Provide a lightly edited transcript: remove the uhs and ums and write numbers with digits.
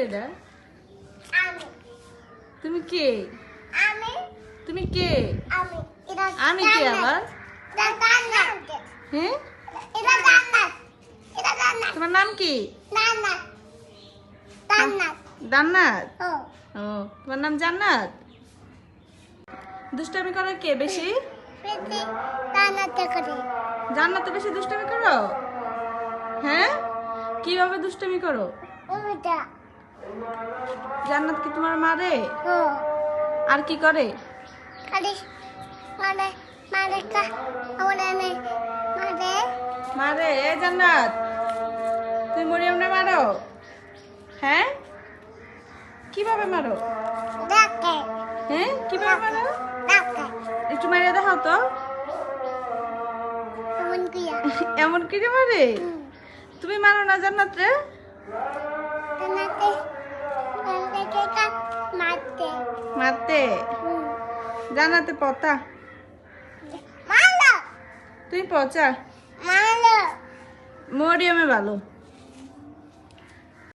এটা? তুমি কে? তুমি কে? আমি কে আবার? হ্যাঁ, তোমার নাম কি? জান্নাত। ও, তোমার নাম জান্নাত। দুষ্টামি করো কে বেশি? জান্নাত বেশি দুষ্টামি করো? হ্যাঁ, কিভাবে দুষ্টামি করো? জান্নাত কি তোমার মারে? আর কি করে? মারে। এ জান্নাত, তুমি মরিয়মরে মারো? হ্যাঁ, কিভাবে মারো? হ্যাঁ, কিভাবে মারো? একটু মেরে দেখাও তো। এমন কি মারে? তুমি মারো না জান্নাত রে? মারতে জান্নাতে পতা। তুমি পচা। মরিয়মে ভালো।